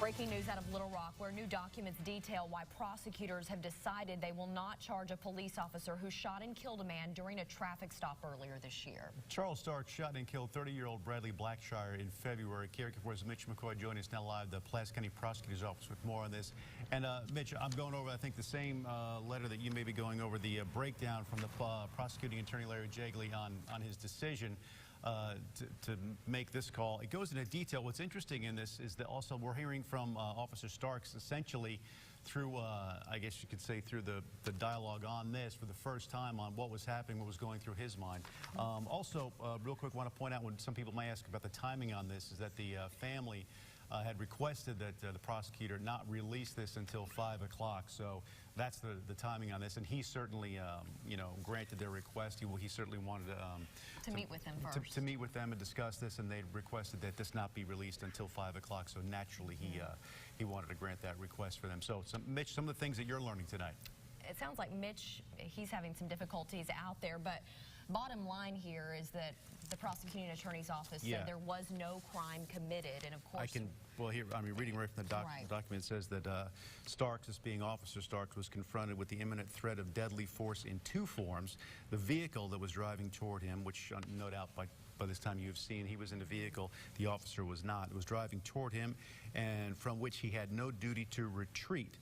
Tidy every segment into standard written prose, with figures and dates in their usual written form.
Breaking news out of Little Rock, where new documents detail why prosecutors have decided they will not charge a police officer who shot and killed a man during a traffic stop earlier this year. Charles Stark shot and killed 30-year-old Bradley Blackshire in February. KRK's Mitch McCoy joining us now live, the Pulaski County Prosecutor's Office, with more on this. And Mitch, I'm going over, I think, the same letter that you may be going over, the breakdown from the prosecuting attorney Larry Jagley on his decision to make this call. It goes into detail. What's interesting in this is that also we're hearing from Officer Starks essentially through, I guess you could say, through the dialogue on this for the first time on what was happening, what was going through his mind. Also, real quick, I want to point out, when some people may ask about the timing on this, is that the family had requested that the prosecutor not release this until 5 o'clock. So that's the timing on this, and he certainly, you know, granted their request. He certainly wanted to meet with them first. To meet with them and discuss this, and they requested that this not be released until 5 o'clock. So naturally, he wanted to grant that request for them. So, Mitch, some of the things that you're learning tonight. It sounds like Mitch, he's having some difficulties out there, but bottom line here is that the prosecuting attorney's office said there was no crime committed, and of course... Well, here, I mean, reading right from the document, it says that Starks, this being Officer Starks, was confronted with the imminent threat of deadly force in two forms. The vehicle that was driving toward him, which no doubt by this time you've seen, he was in the vehicle, the officer was not. It was driving toward him, and from which he had no duty to retreat.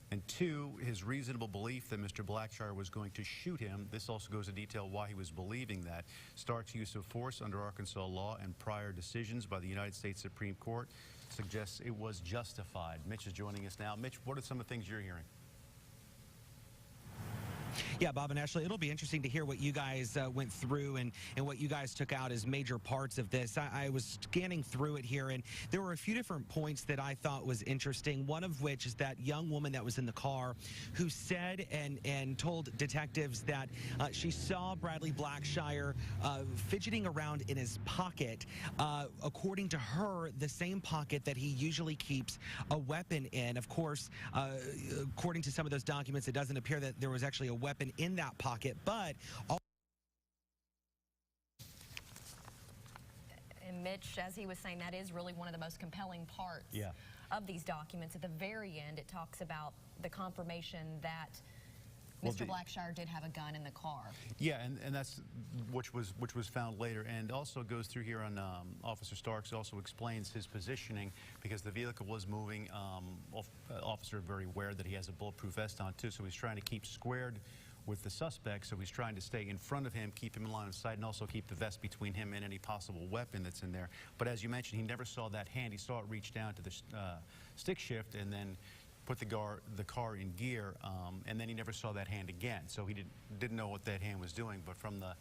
And two, his reasonable belief that Mr. Blackshire was going to shoot him. This also goes into detail why he was believing that. Stark's use of force under Arkansas law and prior decisions by the United States Supreme Court suggests it was justified. Mitch is joining us now. Mitch, what are some of the things you're hearing? Yeah, Bob and Ashley, it'll be interesting to hear what you guys went through and what you guys took out as major parts of this. I was scanning through it here, and there were a few different points that I thought was interesting, one of which is that young woman that was in the car who said and told detectives that she saw Bradley Blackshire fidgeting around in his pocket, according to her, the same pocket that he usually keeps a weapon in. Of course, according to some of those documents, it doesn't appear that there was actually a weapon in that pocket, but and Mitch, as he was saying, that is really one of the most compelling parts of these documents. At the very end, it talks about the confirmation that Mr. Blackshire did have a gun in the car. Yeah, and that's which was found later, and also goes through here on Officer Starks also explains his positioning because the vehicle was moving. Officer very aware that he has a bulletproof vest on too, so he's trying to keep squared with the suspect, so he's trying to stay in front of him, keep him in line of sight, and also keep the vest between him and any possible weapon that's in there. But as you mentioned, he never saw that hand. He saw it reach down to the stick shift and then put the car in gear, and then he never saw that hand again. So he didn't know what that hand was doing, but from the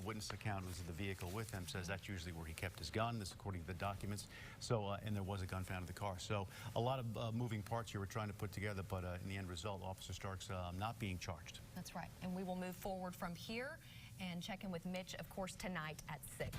witness account was the vehicle with him, says that's usually where he kept his gun, this according to the documents. So, and there was a gun found in the car. So a lot of moving parts here we're trying to put together, but in the end result, Officer Starks not being charged. That's right, and we will move forward from here and check in with Mitch, of course, tonight at 6.